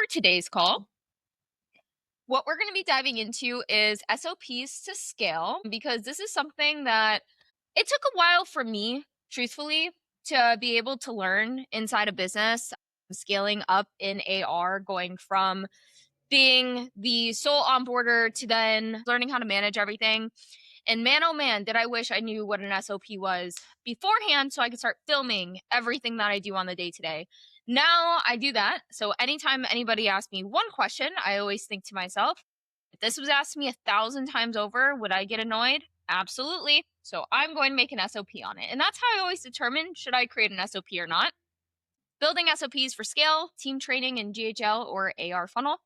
today's call, what we're going to be diving into is SOPs to scale, because this is something that it took a while for me, truthfully, to be able to learn inside a business, scaling up in AR, going from being the sole onboarder to then learning how to manage everything. And man, oh man, did I wish I knew what an SOP was beforehand so I could start filming everything that I do on the day to day. Now I do that. So anytime anybody asks me one question, I always think to myself, if this was asked me 1,000 times over, would I get annoyed? Absolutely. So I'm going to make an SOP on it. And that's how I always determine should I create an SOP or not. Building SOPs for scale, team training, and GHL or AR funnel.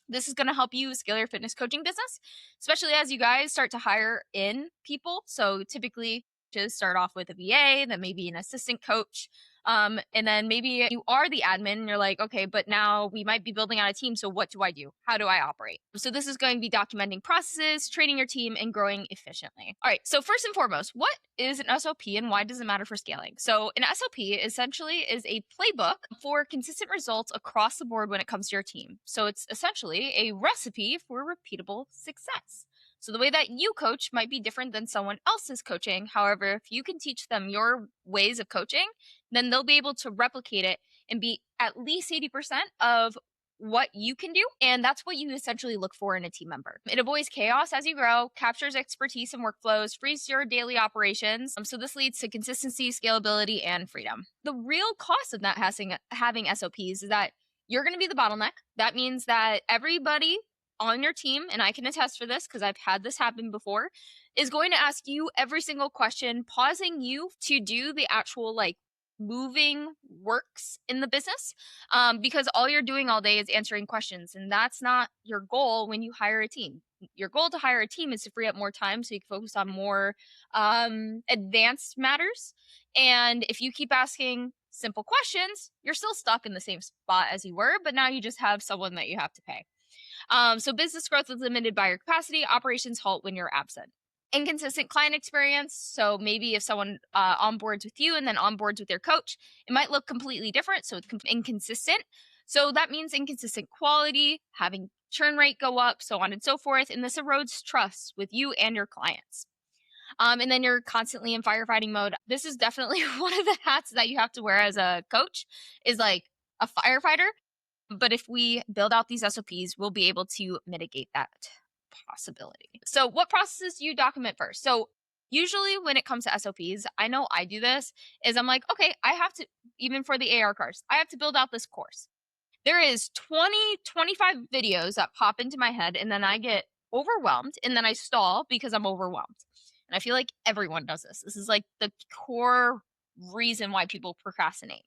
This is going to help you scale your fitness coaching business, especially as you guys start to hire in people. So typically just start off with a VA, then maybe an assistant coach. And then maybe you are the admin and you're like, okay, but now we might be building out a team. So what do I do? How do I operate? So this is going to be documenting processes, training your team, and growing efficiently. All right. So first and foremost, what is an SOP and why does it matter for scaling? So an SOP essentially is a playbook for consistent results across the board when it comes to your team. So it's essentially a recipe for repeatable success. So the way that you coach might be different than someone else's coaching. However, if you can teach them your ways of coaching, then they'll be able to replicate it and be at least 80% of what you can do. And that's what you essentially look for in a team member. It avoids chaos as you grow, captures expertise and workflows, frees your daily operations. So this leads to consistency, scalability, and freedom. The real cost of not having SOPs is that you're going to be the bottleneck. That means that everybody on your team, and I can attest for this because I've had this happen before, is going to ask you every single question, pausing you to do the actual moving works in the business, because all you're doing all day is answering questions, and that's not your goal when you hire a team. Your goal to hire a team is to free up more time so you can focus on more advanced matters. And if you keep asking simple questions, you're still stuck in the same spot as you were, but now you just have someone that you have to pay. So business growth is limited by your capacity. Operations halt when you're absent. Inconsistent client experience. So maybe if someone onboards with you and then onboards with their coach, it might look completely different. So it's inconsistent. So that means inconsistent quality, having churn rate go up, so on and so forth. And this erodes trust with you and your clients. And then you're constantly in firefighting mode. This is definitely one of the hats that you have to wear as a coach, is like a firefighter. But if we build out these SOPs, we'll be able to mitigate that possibility. So what processes do you document first? So usually when it comes to SOPs, I know I do this, is I'm like, okay, I have to, even for the AR cars, I have to build out this course. There is 25 videos that pop into my head, and then I get overwhelmed, and then I stall because I'm overwhelmed. And I feel like everyone does this. This is like the core reason why people procrastinate.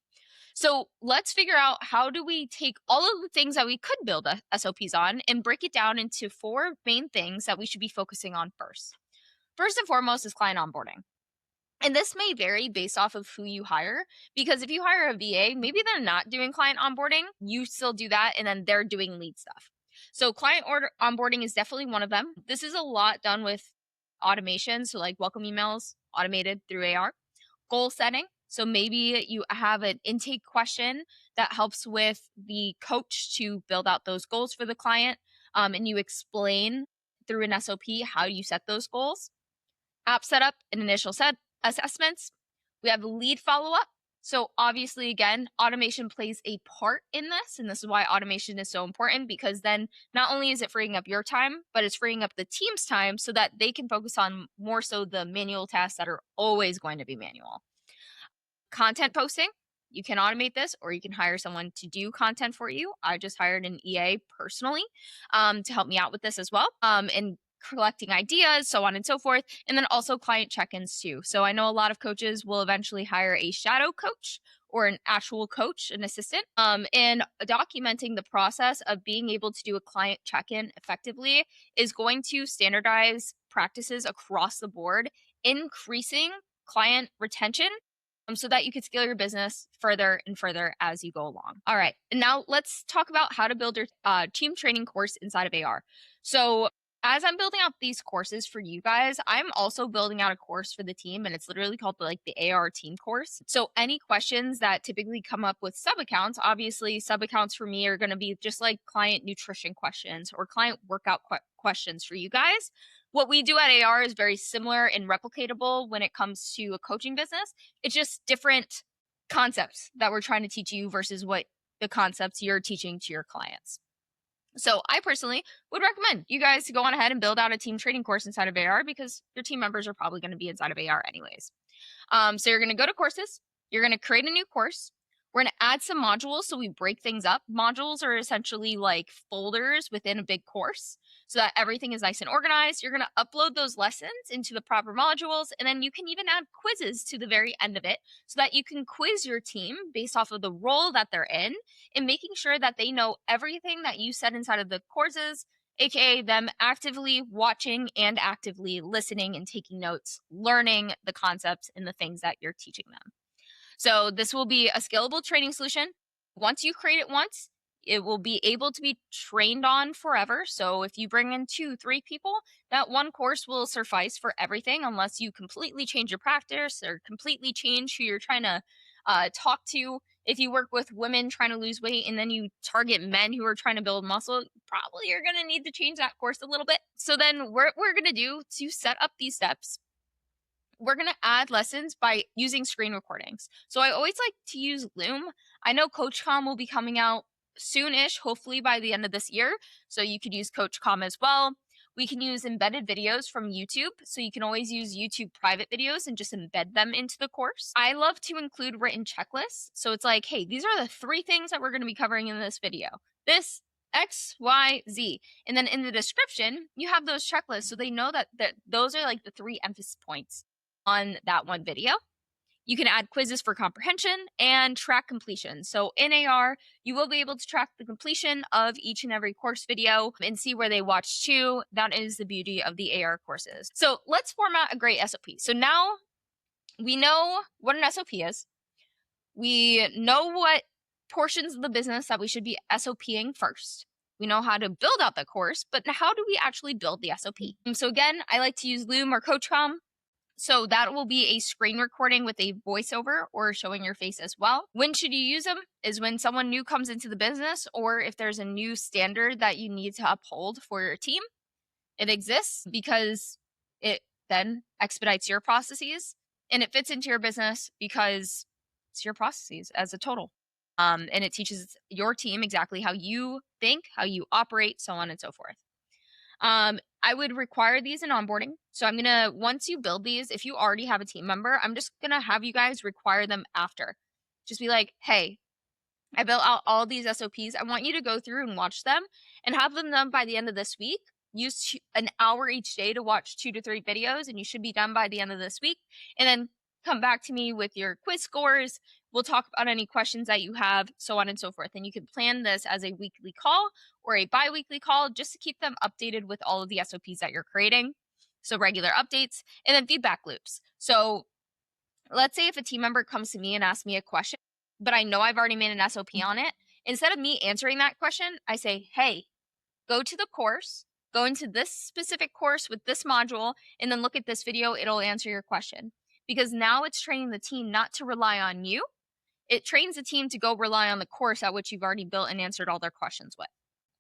So let's figure out, how do we take all of the things that we could build SOPs on and break it down into 4 main things that we should be focusing on first. First and foremost is client onboarding. And this may vary based off of who you hire, because if you hire a VA, maybe they're not doing client onboarding. You still do that, and then they're doing lead stuff. So client onboarding is definitely one of them. This is a lot done with automation. So like welcome emails automated through AR. Goal setting. So maybe you have an intake question that helps with the coach to build out those goals for the client. And you explain through an SOP how you set those goals. App setup and initial assessments. We have lead follow-up. So obviously, again, automation plays a part in this. And this is why automation is so important, because then not only is it freeing up your time, but it's freeing up the team's time so that they can focus on more so the manual tasks that are always going to be manual. Content posting, you can automate this, or you can hire someone to do content for you. I just hired an EA personally to help me out with this as well, and collecting ideas, so on and so forth. And then also client check-ins too. So I know a lot of coaches will eventually hire a shadow coach or an actual coach, an assistant, and documenting the process of being able to do a client check-in effectively is going to standardize practices across the board, increasing client retention, so that you can scale your business further and further as you go along. All right, and now let's talk about how to build your team training course inside of AR. So As I'm building out these courses for you guys, I'm also building out a course for the team, and it's literally called the AR team course. So any questions that typically come up with sub accounts, obviously sub accounts for me are going to be just like client nutrition questions or client workout questions for you guys. What we do at AR is very similar and replicatable when it comes to a coaching business. It's just different concepts that we're trying to teach you versus what the concepts you're teaching to your clients. So I personally would recommend you guys to go on ahead and build out a team training course inside of AR because your team members are probably going to be inside of AR anyways. So you're going to go to courses. You're going to create a new course. We're going to add some modules so we break things up. Modules are essentially like folders within a big course so that everything is nice and organized. You're going to upload those lessons into the proper modules, and then you can even add quizzes to the very end of it so that you can quiz your team based off of the role that they're in and making sure that they know everything that you said inside of the courses, aka them actively watching and actively listening and taking notes, learning the concepts and the things that you're teaching them. So this will be a scalable training solution. Once you create it once, it will be able to be trained on forever. So if you bring in 2-3 people, that one course will suffice for everything unless you completely change your practice or completely change who you're trying to talk to. If you work with women trying to lose weight and then you target men who are trying to build muscle, probably you're going to need to change that course a little bit. So then what we're going to do to set up these steps, we're going to add lessons by using screen recordings. So I always like to use Loom. I know CoachCom will be coming out soonish, hopefully by the end of this year. So you could use CoachCom as well. We can use embedded videos from YouTube. So you can always use YouTube private videos and just embed them into the course. I love to include written checklists. So it's like, hey, these are the 3 things that we're going to be covering in this video. This, X, Y, Z. And then in the description, you have those checklists so they know that those are like the 3 emphasis points on that one video. You can add quizzes for comprehension and track completion. So in AR, you will be able to track the completion of each and every course video and see where they watched to. That is the beauty of the AR courses. So let's format a great SOP. So now we know what an SOP is. We know what portions of the business that we should be SOPing first. We know how to build out the course, but how do we actually build the SOP? So again, I like to use Loom or CoachCom. So that will be a screen recording with a voiceover or showing your face as well. When should you use them is when someone new comes into the business or if there's a new standard that you need to uphold for your team. It exists because it then expedites your processes and it fits into your business because it's your processes as a total. And it teaches your team exactly how you think, how you operate, so on and so forth. I would require these in onboarding. So I'm going to, once you build these, if you already have a team member, I'm just going to have you guys require them after. Just be like, hey, I built out all these SOPs. I want you to go through and watch them and have them done by the end of this week. Use an hour each day to watch 2 to 3 videos, and you should be done by the end of this week. And then come back to me with your quiz scores. We'll talk about any questions that you have, so on and so forth. And you can plan this as a weekly call or a bi-weekly call just to keep them updated with all of the SOPs that you're creating. So regular updates and then feedback loops. So let's say if a team member comes to me and asks me a question, but I know I've already made an SOP on it. Instead of me answering that question, I say, hey, go to the course, go into this specific course with this module, and then look at this video. It'll answer your question. Because now it's training the team not to rely on you. It trains the team to go rely on the course at which you've already built and answered all their questions with.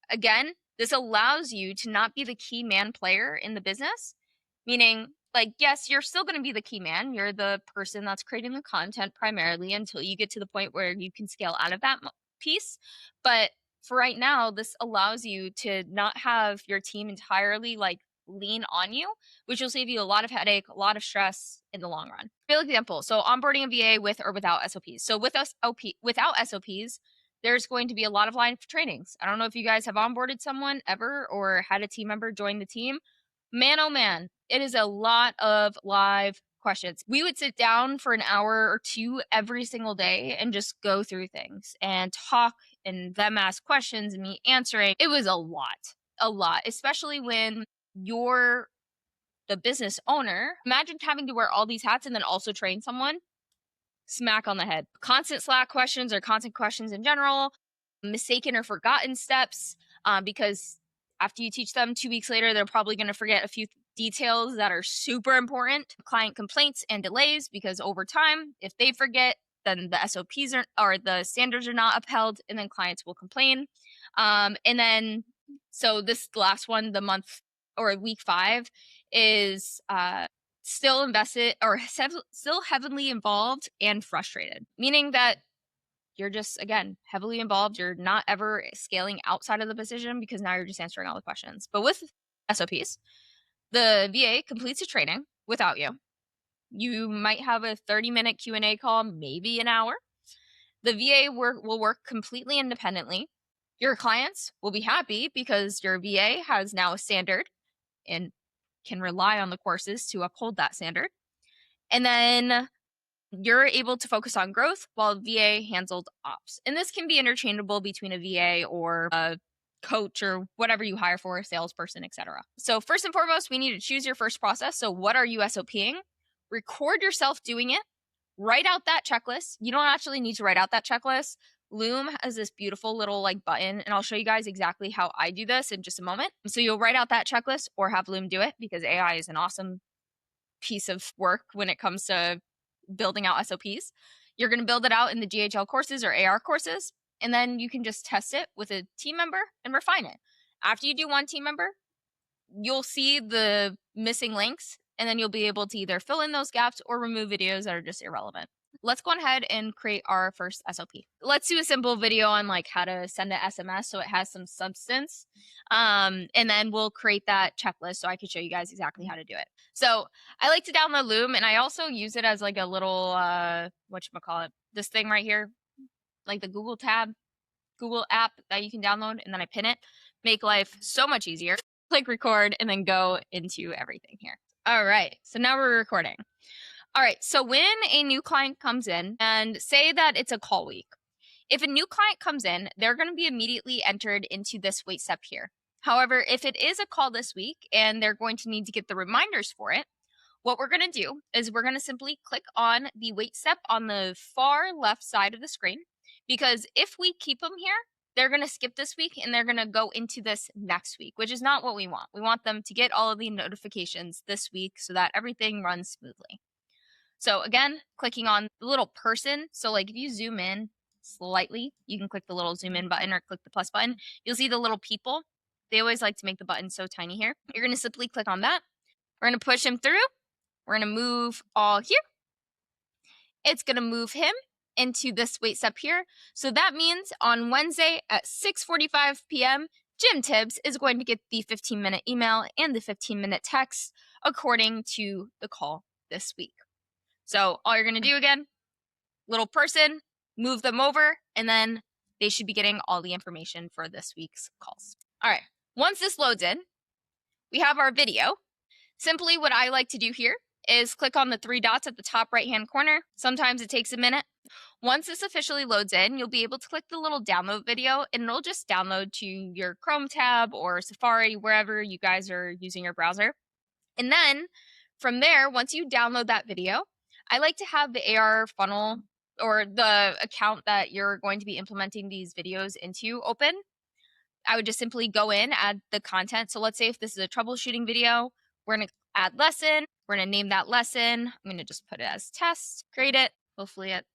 Again, this allows you to not be the key man player in the business, meaning, like, yes, you're still going to be the key man. You're the person that's creating the content primarily until you get to the point where you can scale out of that piece. But for right now, this allows you to not have your team entirely like lean on you, which will save you a lot of headache, a lot of stress in the long run. Real example. So onboarding a VA with or without SOPs. So without SOPs, there's going to be a lot of live trainings. I don't know if you guys have onboarded someone ever or had a team member join the team. Man, oh man, it is a lot of live questions. We would sit down for an hour or 2 every single day and just go through things and talk and them ask questions and me answering. It was a lot, especially when you're the business owner. Imagine having to wear all these hats and then also train someone. Smack on the head. Constant Slack questions or constant questions in general, mistaken or forgotten steps, because After you teach them 2 weeks later, they're probably going to forget a few details that are super important. Client complaints and delays, because over time, if they forget, then the SOPs or the standards are not upheld, and then clients will complain. And then, so this last one, the month or week 5, is still invested or still heavily involved and frustrated, meaning that you're just, again, heavily involved. You're not ever scaling outside of the position because now you're just answering all the questions. But with SOPs, the VA completes a training without you. You might have a 30-minute Q&A call, maybe an hour. The VA will work completely independently. Your clients will be happy because your VA has now a standard and can rely on the courses to uphold that standard. And then you're able to focus on growth while VA handled ops. And this can be interchangeable between a VA or a coach or whatever you hire for, a salesperson, etc. So first and foremost, we need to choose your first process. So what are you SOPing? Record yourself doing it. Write out that checklist. You don't actually need to write out that checklist. Loom has this beautiful little like button, and I'll show you guys exactly how I do this in just a moment. So you'll write out that checklist or have Loom do it, because AI is an awesome piece of work when it comes to building out SOPs. You're going to build it out in the GHL courses or AR courses, and then you can just test it with a team member and refine it. After you do one team member, you'll see the missing links, and then you'll be able to either fill in those gaps or remove videos that are just irrelevant. Let's go ahead and create our first SOP. Let's do a simple video on like how to send an SMS so it has some substance. And then we'll create that checklist so I can show you guys exactly how to do it. So I like to download Loom, and I also use it as like a little, whatchamacallit, this thing right here, like the Google app that you can download, and then I pin it. Make life so much easier. Click record and then go into everything here. All right, so now we're recording. All right, so when a new client comes in, and say that it's a call week, if a new client comes in, they're going to be immediately entered into this wait step here. However, if it is a call this week and they're going to need to get the reminders for it, what we're going to do is we're going to simply click on the wait step on the far left side of the screen, because if we keep them here, they're going to skip this week and they're going to go into this next week, which is not what we want. We want them to get all of the notifications this week so that everything runs smoothly. So again, clicking on the little person. So like if you zoom in slightly, you can click the little zoom in button or click the plus button. You'll see the little people. They always like to make the button so tiny here. You're going to simply click on that. We're going to push him through. We're going to move all here. It's going to move him into this wait step here. So that means on Wednesday at 6:45 p.m., Jim Tibbs is going to get the 15-minute email and the 15-minute text according to the call this week. So all you're going to do again, little person, move them over, and then they should be getting all the information for this week's calls. All right, once this loads in, we have our video. Simply what I like to do here is click on the 3 dots at the top right-hand corner. Sometimes it takes a minute. Once this officially loads in, you'll be able to click the little download video, and it'll just download to your Chrome tab or Safari, wherever you guys are using your browser. And then from there, once you download that video, I like to have the AR funnel or the account that you're going to be implementing these videos into open. I would just simply go in, add the content. So let's say if this is a troubleshooting video, we're going to add lesson. We're going to name that lesson. I'm going to just put it as test, create it. Hopefully at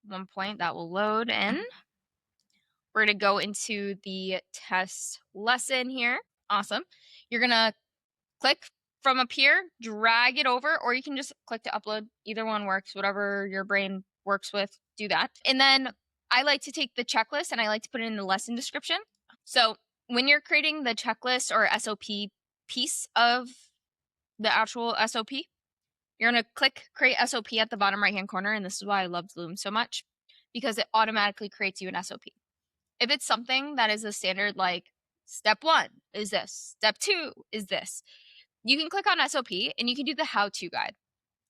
one point that will load in. We're going to go into the test lesson here. Awesome. You're going to click from up here, drag it over, or you can just click to upload. Either one works, whatever your brain works with, do that. And then I like to take the checklist and I like to put it in the lesson description. So when you're creating the checklist or SOP piece of the actual SOP, you're going to click create SOP at the bottom right hand corner. And this is why I love Loom so much, because it automatically creates you an SOP. If it's something that is a standard, like step 1 is this, step 2 is this, you can click on SOP and you can do the how-to guide.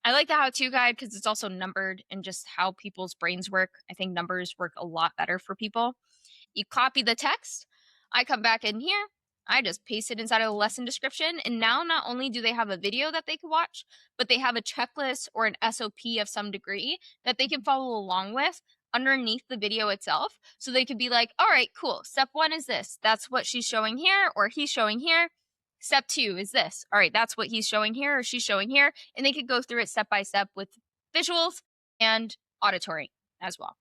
I like the how-to guide because it's also numbered and just how people's brains work. I think numbers work a lot better for people. You copy the text. I come back in here. I just paste it inside of the lesson description. And now not only do they have a video that they can watch, but they have a checklist or an SOP of some degree that they can follow along with underneath the video itself. So they could be like, all right, cool. Step 1 is this. That's what she's showing here or he's showing here. Step 2 is this. All right, that's what he's showing here or she's showing here. And they could go through it step by step with visuals and auditory as well.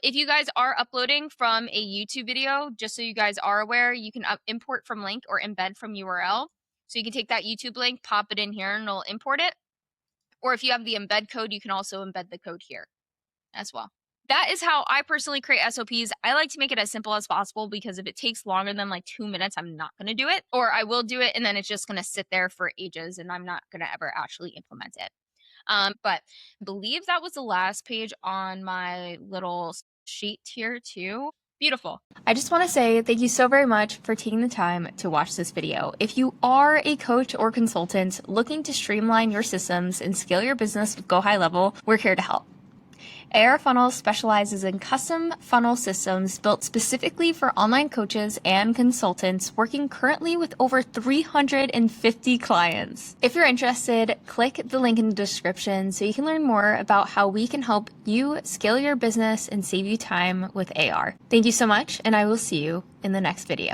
If you guys are uploading from a YouTube video, just so you guys are aware, you can import from link or embed from URL. So you can take that YouTube link, pop it in here, and it'll import it. Or if you have the embed code, you can also embed the code here as well. That is how I personally create SOPs. I like to make it as simple as possible because if it takes longer than like 2 minutes, I'm not going to do it. Or I will do it and then it's just going to sit there for ages and I'm not going to ever actually implement it. But I believe that was the last page on my little sheet here too. Beautiful. I just want to say thank you so very much for taking the time to watch this video. If you are a coach or consultant looking to streamline your systems and scale your business with Go High Level, we're here to help. AR Funnels specializes in custom funnel systems built specifically for online coaches and consultants working currently with over 350 clients. If you're interested, click the link in the description so you can learn more about how we can help you scale your business and save you time with AR. Thank you so much, and I will see you in the next video.